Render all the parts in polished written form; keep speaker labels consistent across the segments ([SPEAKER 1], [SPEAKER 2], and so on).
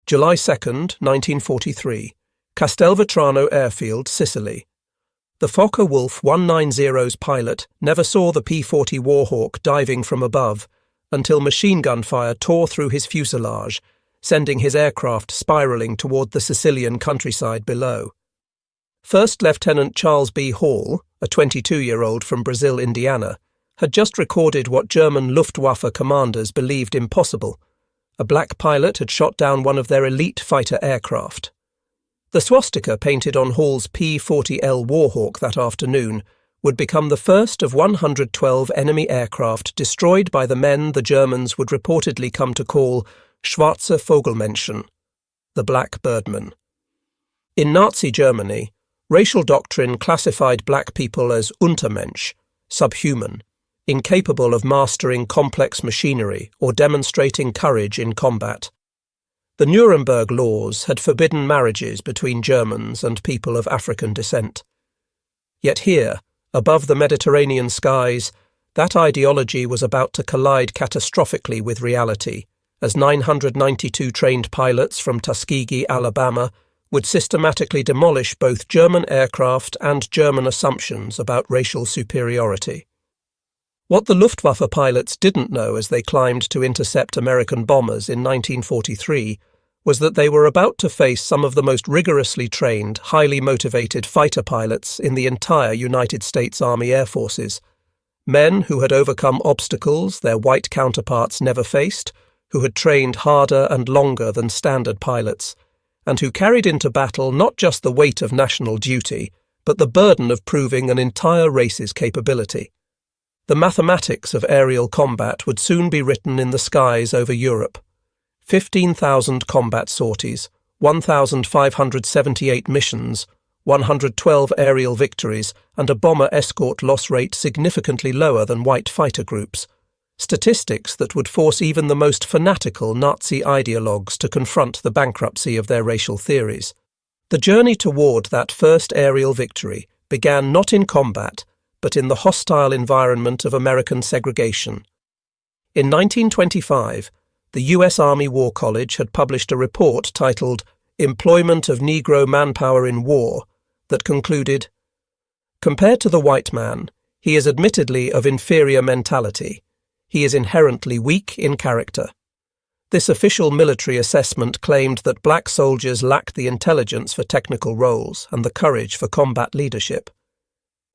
[SPEAKER 1] July 2, 1943, Castelvetrano Airfield, Sicily. The Focke-Wulf 190's pilot never saw the P-40 Warhawk diving from above until machine gun fire tore through his fuselage, sending his aircraft spiralling toward the Sicilian countryside below. First Lieutenant Charles B. Hall, a 22-year-old from Brazil, Indiana, had just recorded what German Luftwaffe commanders believed impossible. A black pilot had shot down one of their elite fighter aircraft. The swastika painted on Hall's P-40L Warhawk that afternoon would become the first of 112 enemy aircraft destroyed by the men the Germans would reportedly come to call Schwarze Vogelmenschen, the Black Birdmen. In Nazi Germany, racial doctrine classified black people as Untermensch, subhuman, incapable of mastering complex machinery or demonstrating courage in combat. The Nuremberg laws had forbidden marriages between Germans and people of African descent. Yet here, above the Mediterranean skies, that ideology was about to collide catastrophically with reality, as 992 trained pilots from Tuskegee, Alabama, would systematically demolish both German aircraft and German assumptions about racial superiority. What the Luftwaffe pilots didn't know as they climbed to intercept American bombers in 1943 was that they were about to face some of the most rigorously trained, highly motivated fighter pilots in the entire United States Army Air Forces, men who had overcome obstacles their white counterparts never faced, who had trained harder and longer than standard pilots, and who carried into battle not just the weight of national duty, but the burden of proving an entire race's capability. The mathematics of aerial combat would soon be written in the skies over Europe. 15,000 combat sorties, 1,578 missions, 112 aerial victories, and a bomber escort loss rate significantly lower than white fighter groups. Statistics that would force even the most fanatical Nazi ideologues to confront the bankruptcy of their racial theories. The journey toward that first aerial victory began not in combat, but in the hostile environment of American segregation. In 1925, the U.S. Army War College had published a report titled Employment of Negro Manpower in War that concluded, "Compared to the white man, he is admittedly of inferior mentality. He is inherently weak in character." This official military assessment claimed that black soldiers lacked the intelligence for technical roles and the courage for combat leadership.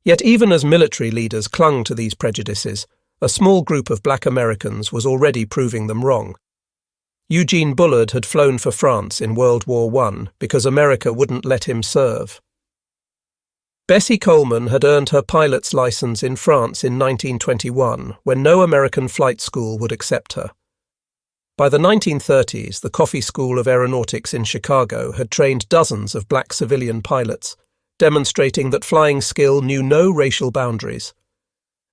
[SPEAKER 1] Yet even as military leaders clung to these prejudices, a small group of black Americans was already proving them wrong. Eugene Bullard had flown for France in World War I because America wouldn't let him serve. Bessie Coleman had earned her pilot's license in France in 1921 when no American flight school would accept her. By the 1930s, the Coffey School of Aeronautics in Chicago had trained dozens of black civilian pilots, demonstrating that flying skill knew no racial boundaries.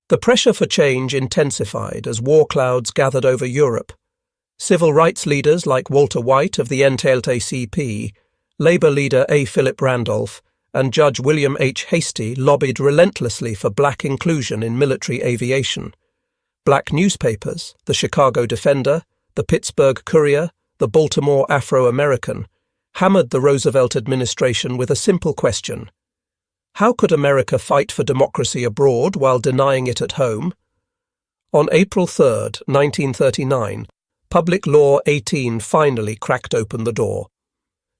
[SPEAKER 1] The pressure for change intensified as war clouds gathered over Europe. Civil rights leaders like Walter White of the NAACP, Labour leader A. Philip Randolph, and Judge William H. Hastie lobbied relentlessly for black inclusion in military aviation. Black newspapers, the Chicago Defender, the Pittsburgh Courier, the Baltimore Afro-American, hammered the Roosevelt administration with a simple question: how could America fight for democracy abroad while denying it at home? On April 3, 1939, Public Law 18 finally cracked open the door.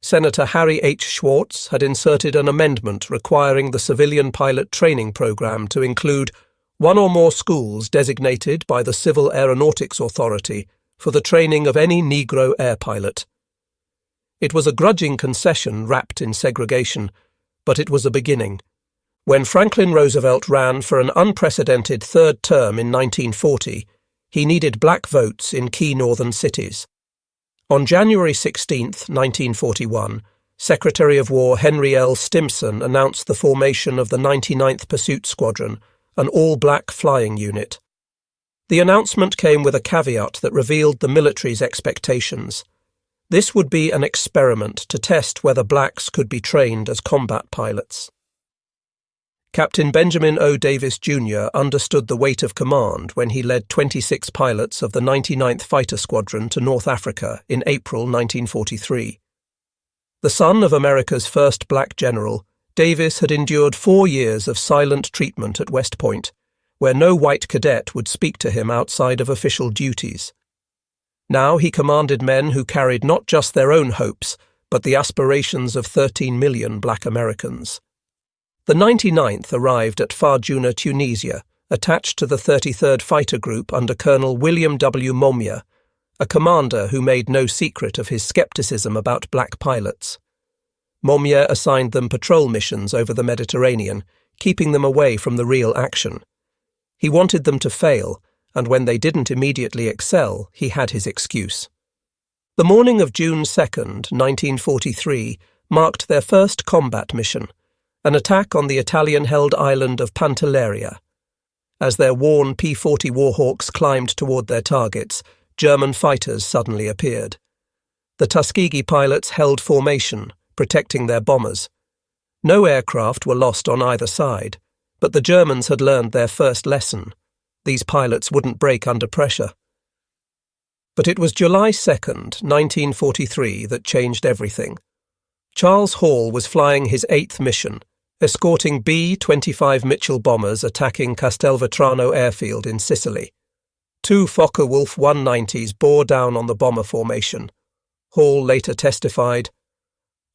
[SPEAKER 1] Senator Harry H. Schwartz had inserted an amendment requiring the civilian pilot training program to include one or more schools designated by the Civil Aeronautics Authority for the training of any Negro air pilot. It was a grudging concession wrapped in segregation, but it was a beginning. When Franklin Roosevelt ran for an unprecedented third term in 1940, he needed black votes in key northern cities. On January 16, 1941, Secretary of War Henry L. Stimson announced the formation of the 99th Pursuit Squadron, an all-black flying unit. The announcement came with a caveat that revealed the military's expectations. This would be an experiment to test whether blacks could be trained as combat pilots. Captain Benjamin O. Davis, Jr. understood the weight of command when he led 26 pilots of the 99th Fighter Squadron to North Africa in April 1943. The son of America's first black general, Davis had endured 4 years of silent treatment at West Point, where no white cadet would speak to him outside of official duties. Now he commanded men who carried not just their own hopes, but the aspirations of 13 million black Americans. The 99th arrived at Farjuna, Tunisia, attached to the 33rd Fighter Group under Colonel William W. Momia, a commander who made no secret of his skepticism about black pilots. Momia assigned them patrol missions over the Mediterranean, keeping them away from the real action. He wanted them to fail, and when they didn't immediately excel, he had his excuse. The morning of June 2nd, 1943, marked their first combat mission, an attack on the Italian-held island of Pantelleria. As their worn P-40 Warhawks climbed toward their targets, German fighters suddenly appeared. The Tuskegee pilots held formation, protecting their bombers. No aircraft were lost on either side, but the Germans had learned their first lesson. These pilots wouldn't break under pressure. But it was July 2nd, 1943, that changed everything. Charles Hall was flying his 8th mission, escorting B-25 Mitchell bombers attacking Castelvetrano airfield in Sicily. 2 Focke-Wulf 190s bore down on the bomber formation. Hall later testified,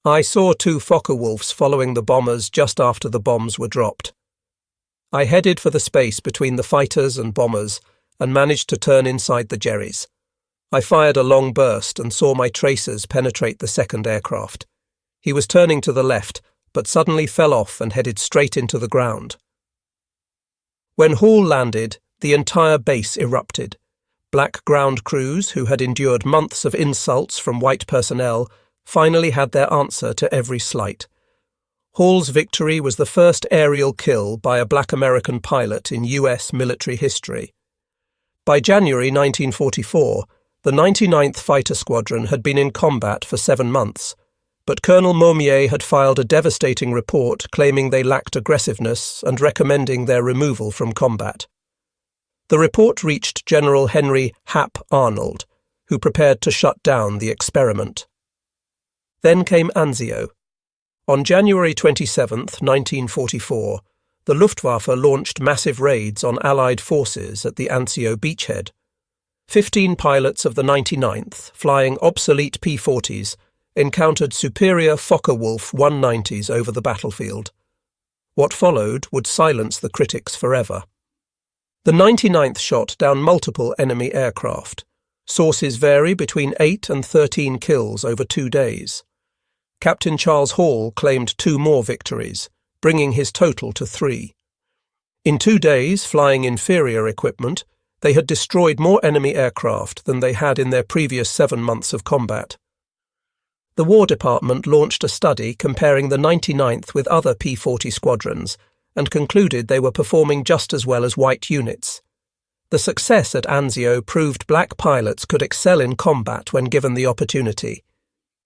[SPEAKER 1] "I saw 2 Focke-Wulfs following the bombers just after the bombs were dropped. I headed for the space between the fighters and bombers and managed to turn inside the Jerrys. I fired a long burst and saw my tracers penetrate the second aircraft. He was turning to the left, but suddenly fell off and headed straight into the ground." When Hall landed, the entire base erupted. Black ground crews, who had endured months of insults from white personnel, finally had their answer to every slight. Hall's victory was the first aerial kill by a black American pilot in U.S. military history. By January 1944, the 99th Fighter Squadron had been in combat for 7 months, but Colonel Momier had filed a devastating report claiming they lacked aggressiveness and recommending their removal from combat. The report reached General Henry Hap Arnold, who prepared to shut down the experiment. Then came Anzio. On January 27, 1944, the Luftwaffe launched massive raids on Allied forces at the Anzio beachhead. 15 pilots of the 99th, flying obsolete P-40s, encountered superior Focke-Wulf 190s over the battlefield. What followed would silence the critics forever. The 99th shot down multiple enemy aircraft. Sources vary between 8 and 13 kills over 2 days. Captain Charles Hall claimed 2 more victories, bringing his total to 3. In 2 days, flying inferior equipment, they had destroyed more enemy aircraft than they had in their previous 7 months of combat. The War Department launched a study comparing the 99th with other P-40 squadrons and concluded they were performing just as well as white units. The success at Anzio proved black pilots could excel in combat when given the opportunity.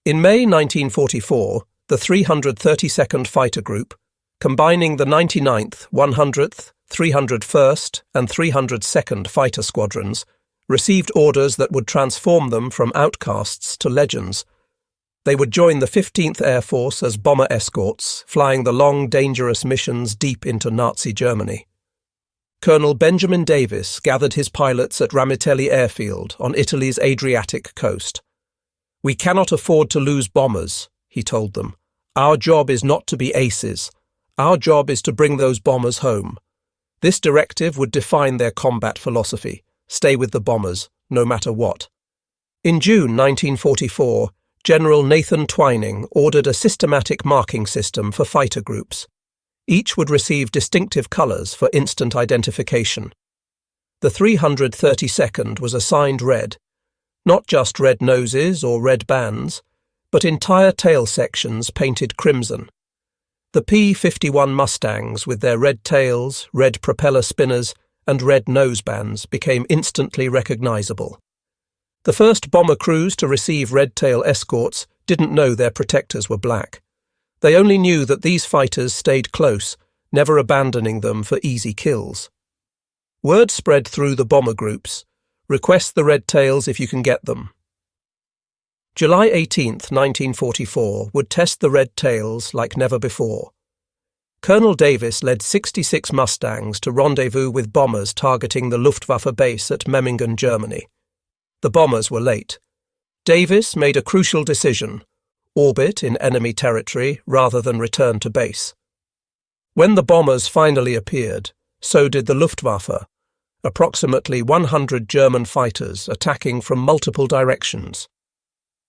[SPEAKER 1] In May 1944, the 332nd Fighter Group, combining the 99th, 100th, 301st and 302nd Fighter Squadrons, received orders that would transform them from outcasts to legends. They would join the 15th Air Force as bomber escorts, flying the long, dangerous missions deep into Nazi Germany. Colonel Benjamin Davis gathered his pilots at Ramitelli Airfield on Italy's Adriatic coast. "We cannot afford to lose bombers," he told them. "Our job is not to be aces. Our job is to bring those bombers home." This directive would define their combat philosophy: stay with the bombers, no matter what. In June 1944, General Nathan Twining ordered a systematic marking system for fighter groups. Each would receive distinctive colours for instant identification. The 332nd was assigned red, not just red noses or red bands, but entire tail sections painted crimson. The P-51 Mustangs, with their red tails, red propeller spinners, and red nosebands, became instantly recognisable. The first bomber crews to receive red-tail escorts didn't know their protectors were black. They only knew that these fighters stayed close, never abandoning them for easy kills. Word spread through the bomber groups. Request the red tails if you can get them. July 18, 1944, would test the red tails like never before. Colonel Davis led 66 Mustangs to rendezvous with bombers targeting the Luftwaffe base at Memmingen, Germany. The bombers were late. Davis made a crucial decision: orbit in enemy territory rather than return to base. When the bombers finally appeared, so did the Luftwaffe, approximately 100 German fighters attacking from multiple directions.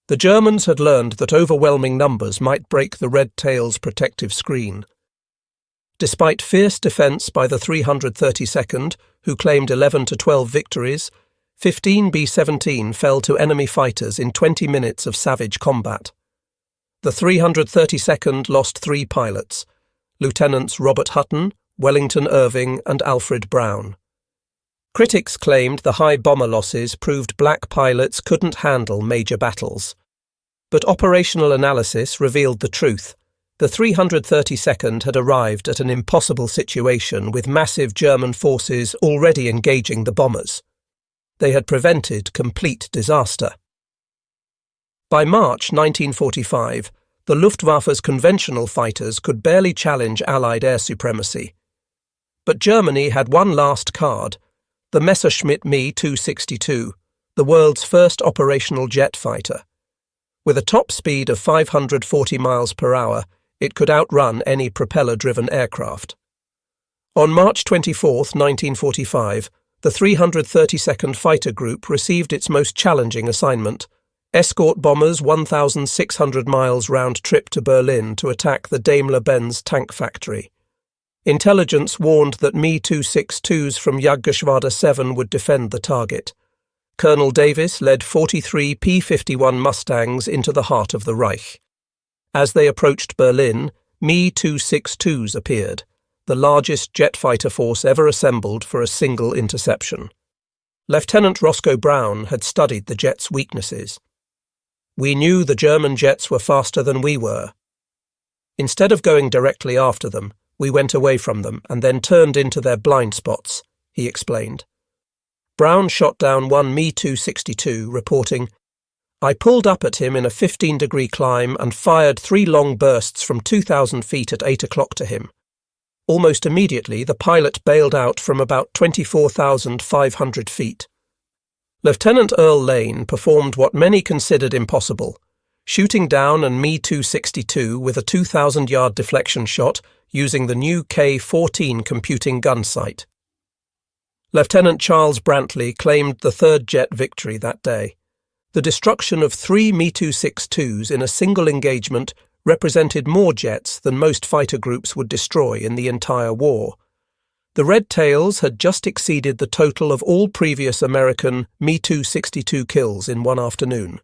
[SPEAKER 1] The Germans had learned that overwhelming numbers might break the red tail's protective screen. Despite fierce defence by the 332nd, who claimed 11 to 12 victories, 15 B-17 fell to enemy fighters in 20 minutes of savage combat. The 332nd lost 3 pilots, Lieutenants Robert Hutton, Wellington Irving and Alfred Brown. Critics claimed the high bomber losses proved black pilots couldn't handle major battles. But operational analysis revealed the truth. The 332nd had arrived at an impossible situation with massive German forces already engaging the bombers. They had prevented complete disaster. By March 1945, the Luftwaffe's conventional fighters could barely challenge Allied air supremacy. But Germany had one last card: the Messerschmitt Me 262, the world's first operational jet fighter. With a top speed of 540 miles per hour, it could outrun any propeller-driven aircraft. On March 24, 1945, the 332nd Fighter Group received its most challenging assignment: Escort bombers 1,600 miles round trip to Berlin to attack the Daimler-Benz tank factory. Intelligence warned that Me 262s from Jagdgeschwader 7 would defend the target. Colonel Davis led 43 P-51 Mustangs into the heart of the Reich. As they approached Berlin, Me 262s appeared, the largest jet fighter force ever assembled for a single interception. Lieutenant Roscoe Brown had studied the jets' weaknesses. "We knew the German jets were faster than we were. Instead of going directly after them, we went away from them and then turned into their blind spots," he explained. Brown shot down one Me 262, reporting, "I pulled up at him in a 15-degree climb and fired 3 long bursts from 2,000 feet at 8 o'clock to him. Almost immediately, the pilot bailed out from about 24,500 feet. Lieutenant Earl Lane performed what many considered impossible, shooting down an Me 262 with a 2,000-yard deflection shot using the new K-14 computing gun sight. Lieutenant Charles Brantley claimed the third jet victory that day. The destruction of 3 Me 262s in a single engagement represented more jets than most fighter groups would destroy in the entire war. The Red Tails had just exceeded the total of all previous American Me 262 kills in one afternoon.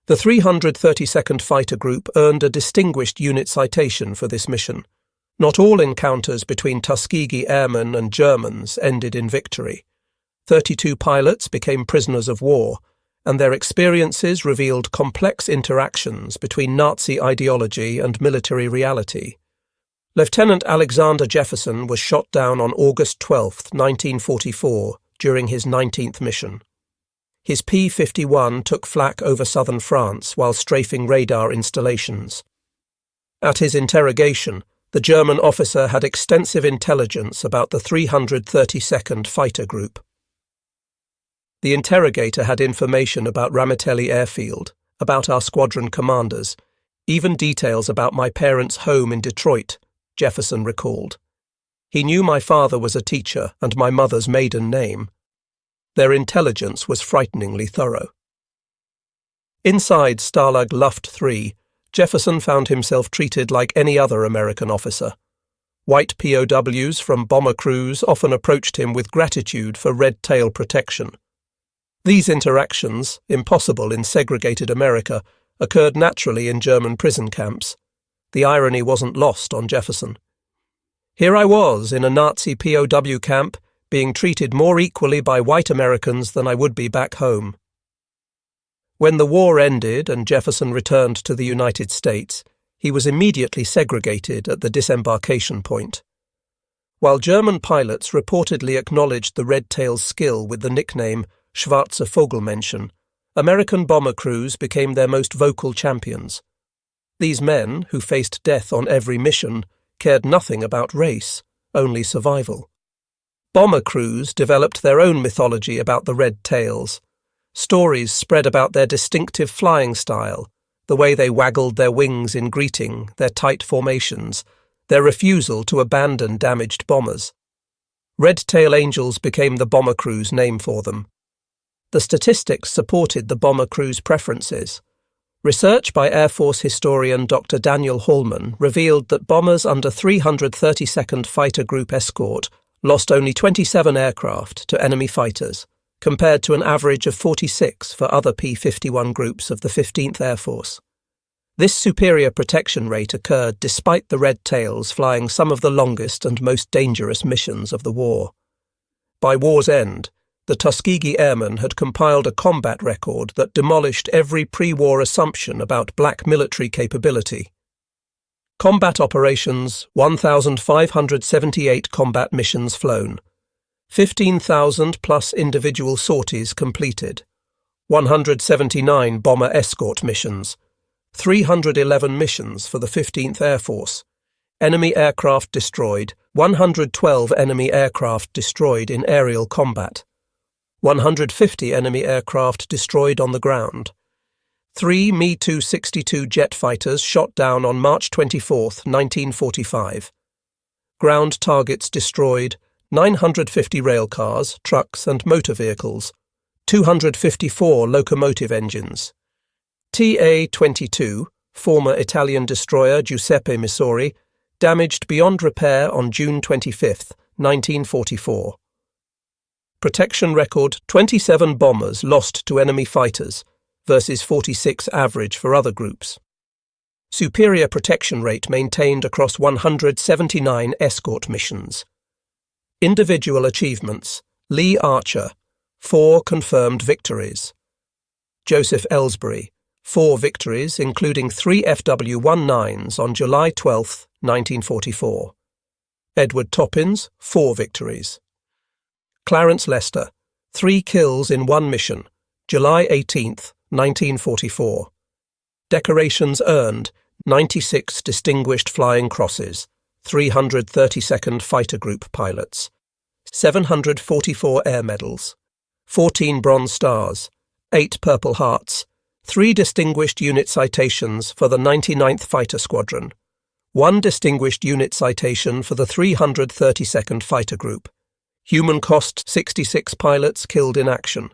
[SPEAKER 1] The 332nd Fighter Group earned a distinguished unit citation for this mission. Not all encounters between Tuskegee Airmen and Germans ended in victory. 32 pilots became prisoners of war, and their experiences revealed complex interactions between Nazi ideology and military reality. Lieutenant Alexander Jefferson was shot down on August 12, 1944, during his 19th mission. His P-51 took flak over southern France while strafing radar installations. At his interrogation, the German officer had extensive intelligence about the 332nd Fighter Group. The interrogator had information about Ramitelli Airfield, about our squadron commanders, even details about my parents' home in Detroit, Jefferson recalled. He knew my father was a teacher and my mother's maiden name. Their intelligence was frighteningly thorough. Inside Stalag Luft III, Jefferson found himself treated like any other American officer. White POWs from bomber crews often approached him with gratitude for red tail protection. These interactions, impossible in segregated America, occurred naturally in German prison camps. The irony wasn't lost on Jefferson. Here I was in a Nazi POW camp, being treated more equally by white Americans than I would be back home. When the war ended and Jefferson returned to the United States, he was immediately segregated at the disembarkation point. While German pilots reportedly acknowledged the Red Tail's skill with the nickname Schwarze Vogelmännchen, American bomber crews became their most vocal champions. These men, who faced death on every mission, cared nothing about race, only survival. Bomber crews developed their own mythology about the Red Tails. Stories spread about their distinctive flying style, the way they waggled their wings in greeting, their tight formations, their refusal to abandon damaged bombers. Red Tail Angels became the bomber crew's name for them. The statistics supported the bomber crew's preferences. Research by Air Force historian Dr. Daniel Hallman revealed that bombers under 332nd Fighter Group Escort lost only 27 aircraft to enemy fighters, compared to an average of 46 for other P-51 groups of the 15th Air Force. This superior protection rate occurred despite the Red Tails flying some of the longest and most dangerous missions of the war. By war's end, the Tuskegee Airmen had compiled a combat record that demolished every pre-war assumption about black military capability. Combat operations: 1,578 combat missions flown, 15,000 plus individual sorties completed, 179 bomber escort missions, 311 missions for the 15th Air Force, enemy aircraft destroyed, 112 enemy aircraft destroyed in aerial combat, 150 enemy aircraft destroyed on the ground, 3 Me-262 jet fighters shot down on March 24, 1945. Ground targets destroyed, 950 railcars, trucks and motor vehicles, 254 locomotive engines. TA-22, former Italian destroyer Giuseppe Missori, damaged beyond repair on June 25, 1944. Protection record: 27 bombers lost to enemy fighters, versus 46 average for other groups. Superior protection rate maintained across 179 escort missions. Individual achievements: Lee Archer, 4 confirmed victories. Joseph Ellsbury, 4 victories, including 3 FW-19s on July 12, 1944. Edward Toppins, 4 victories. Clarence Lester, 3 kills in 1 mission, July 18, 1944. Decorations earned: 96 Distinguished Flying Crosses, 332nd Fighter Group pilots, 744 Air Medals, 14 Bronze Stars, 8 Purple Hearts, 3 Distinguished Unit Citations for the 99th Fighter Squadron, 1 Distinguished Unit Citation for the 332nd Fighter Group. Human cost: 66 pilots killed in action,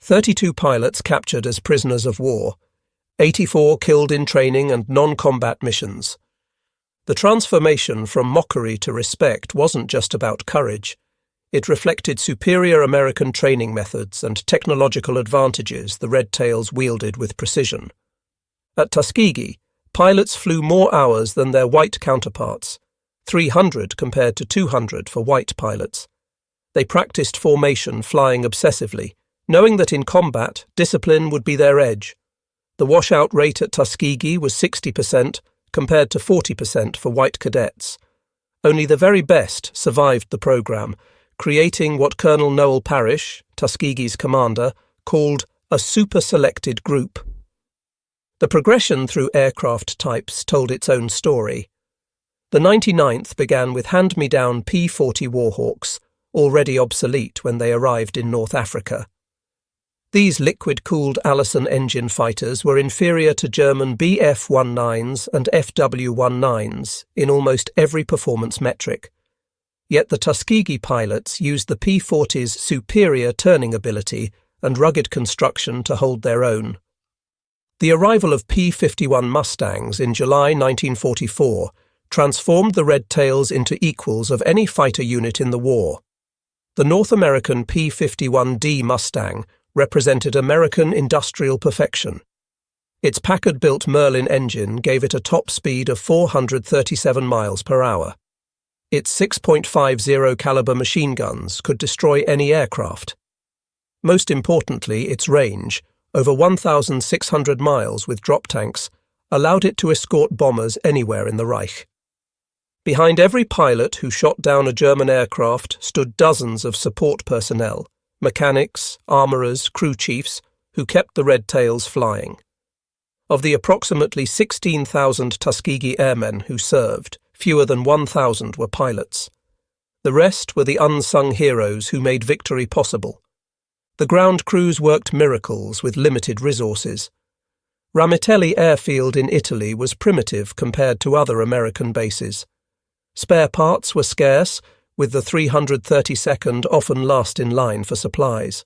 [SPEAKER 1] 32 pilots captured as prisoners of war, 84 killed in training and non-combat missions. The transformation from mockery to respect wasn't just about courage. It reflected superior American training methods and technological advantages the Red Tails wielded with precision. At Tuskegee, pilots flew more hours than their white counterparts, 300 compared to 200 for white pilots. They practiced formation flying obsessively, knowing that in combat, discipline would be their edge. The washout rate at Tuskegee was 60%, compared to 40% for white cadets. Only the very best survived the program, creating what Colonel Noel Parrish, Tuskegee's commander, called a super-selected group. The progression through aircraft types told its own story. The 99th began with hand-me-down P-40 Warhawks, already obsolete when they arrived in North Africa. These liquid-cooled Allison engine fighters were inferior to German Bf-19s and FW-19s in almost every performance metric. Yet the Tuskegee pilots used the P-40's superior turning ability and rugged construction to hold their own. The arrival of P-51 Mustangs in July 1944 transformed the Red Tails into equals of any fighter unit in the war. The North American P-51D Mustang represented American industrial perfection. Its Packard-built Merlin engine gave it a top speed of 437 miles per hour. Its 6.50 caliber machine guns could destroy any aircraft. Most importantly, its range, over 1,600 miles with drop tanks, allowed it to escort bombers anywhere in the Reich. Behind every pilot who shot down a German aircraft stood dozens of support personnel, mechanics, armourers, crew chiefs, who kept the red tails flying. Of the approximately 16,000 Tuskegee Airmen who served, fewer than 1,000 were pilots. The rest were the unsung heroes who made victory possible. The ground crews worked miracles with limited resources. Ramitelli Airfield in Italy was primitive compared to other American bases. Spare parts were scarce, with the 332nd often last in line for supplies.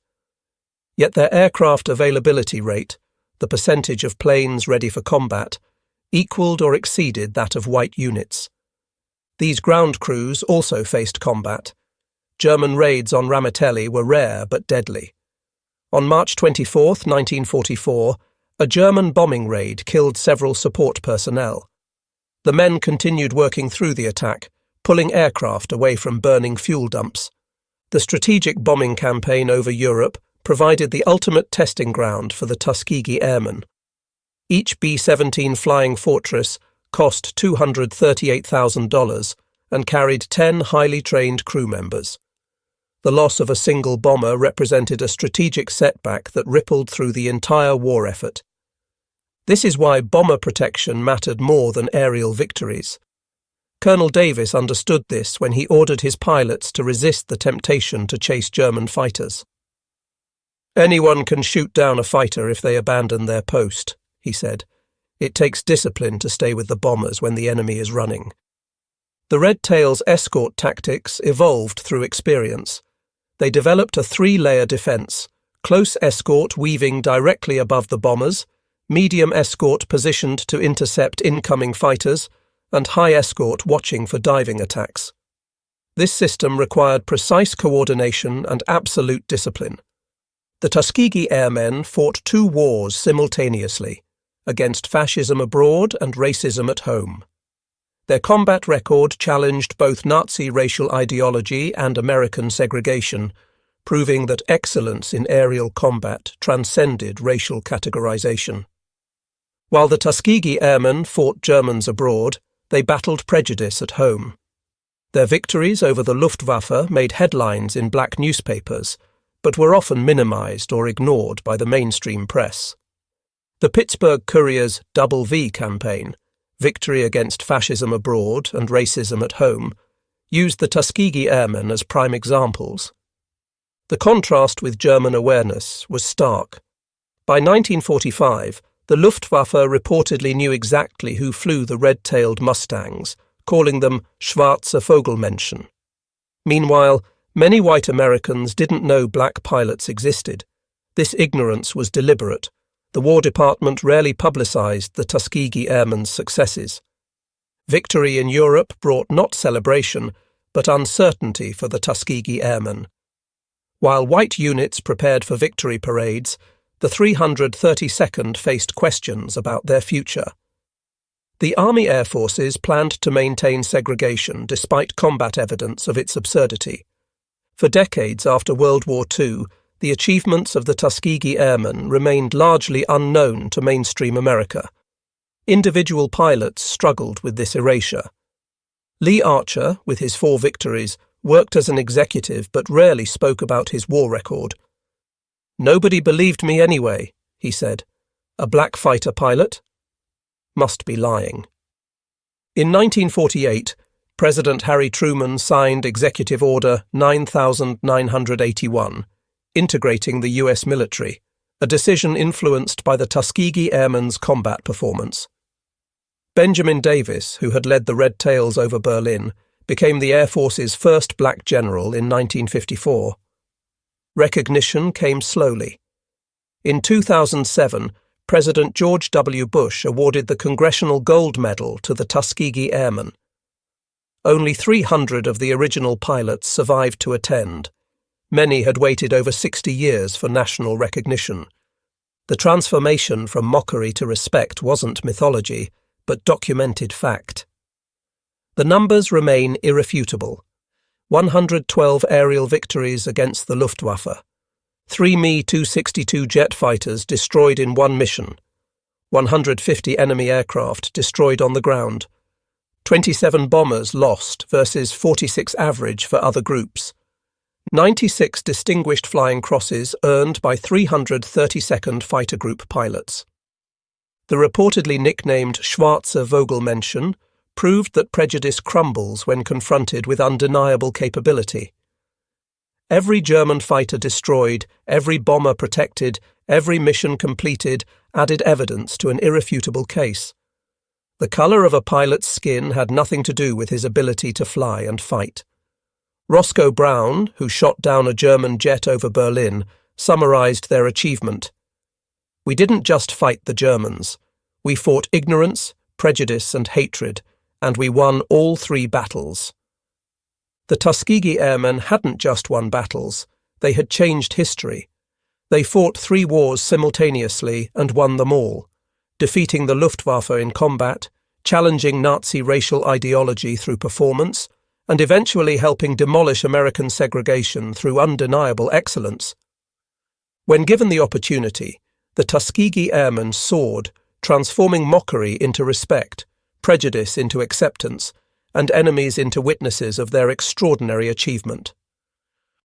[SPEAKER 1] Yet their aircraft availability rate, the percentage of planes ready for combat, equaled or exceeded that of white units. These ground crews also faced combat. German raids on Ramitelli were rare but deadly. On March 24, 1944, a German bombing raid killed several support personnel. The men continued working through the attack, pulling aircraft away from burning fuel dumps. The strategic bombing campaign over Europe provided the ultimate testing ground for the Tuskegee Airmen. Each B-17 Flying Fortress cost $238,000 and carried 10 highly trained crew members. The loss of a single bomber represented a strategic setback that rippled through the entire war effort. This is why bomber protection mattered more than aerial victories. Colonel Davis understood this when he ordered his pilots to resist the temptation to chase German fighters. "Anyone can shoot down a fighter if they abandon their post," he said. "It takes discipline to stay with the bombers when the enemy is running." The Red Tails' escort tactics evolved through experience. They developed a three-layer defense: close escort weaving directly above the bombers, medium escort positioned to intercept incoming fighters, and high escort watching for diving attacks. This system required precise coordination and absolute discipline. The Tuskegee Airmen fought two wars simultaneously, against fascism abroad and racism at home. Their combat record challenged both Nazi racial ideology and American segregation, proving that excellence in aerial combat transcended racial categorization. While the Tuskegee Airmen fought Germans abroad, they battled prejudice at home. Their victories over the Luftwaffe made headlines in black newspapers, but were often minimized or ignored by the mainstream press. The Pittsburgh Courier's Double V campaign, Victory Against Fascism Abroad and Racism at Home, used the Tuskegee Airmen as prime examples. The contrast with German awareness was stark. By 1945, the Luftwaffe reportedly knew exactly who flew the red-tailed Mustangs, calling them Schwarze Vogelmenschen. Meanwhile, many white Americans didn't know black pilots existed. This ignorance was deliberate. The War Department rarely publicized the Tuskegee Airmen's successes. Victory in Europe brought not celebration, but uncertainty for the Tuskegee Airmen. While white units prepared for victory parades, the 332nd faced questions about their future. The Army Air Forces planned to maintain segregation despite combat evidence of its absurdity. For decades after World War II, the achievements of the Tuskegee Airmen remained largely unknown to mainstream America. Individual pilots struggled with this erasure. Lee Archer, with his 4 victories, worked as an executive but rarely spoke about his war record. "Nobody believed me anyway," he said. "A black fighter pilot? Must be lying." In 1948, President Harry Truman signed Executive Order 9981, integrating the U.S. military, a decision influenced by the Tuskegee Airmen's combat performance. Benjamin Davis, who had led the Red Tails over Berlin, became the Air Force's first black general in 1954. Recognition came slowly. In 2007, President George W. Bush awarded the Congressional Gold Medal to the Tuskegee Airmen. Only 300 of the original pilots survived to attend. Many had waited over 60 years for national recognition. The transformation from mockery to respect wasn't mythology, but documented fact. The numbers remain irrefutable. 112 aerial victories against the Luftwaffe. 3 Me-262 jet fighters destroyed in one mission. 150 enemy aircraft destroyed on the ground. 27 bombers lost versus 46 average for other groups. 96 distinguished flying crosses earned by 332nd Fighter Group pilots. The reportedly nicknamed Schwarze Vogelmenschen proved that prejudice crumbles when confronted with undeniable capability. Every German fighter destroyed, every bomber protected, every mission completed added evidence to an irrefutable case. The colour of a pilot's skin had nothing to do with his ability to fly and fight. Roscoe Brown, who shot down a German jet over Berlin, summarised their achievement. "We didn't just fight the Germans. We fought ignorance, prejudice and hatred, and we won all 3 battles." The Tuskegee Airmen hadn't just won battles, they had changed history. They fought 3 wars simultaneously and won them all, defeating the Luftwaffe in combat, challenging Nazi racial ideology through performance, and eventually helping demolish American segregation through undeniable excellence. When given the opportunity, the Tuskegee Airmen soared, transforming mockery into respect, prejudice into acceptance, and enemies into witnesses of their extraordinary achievement.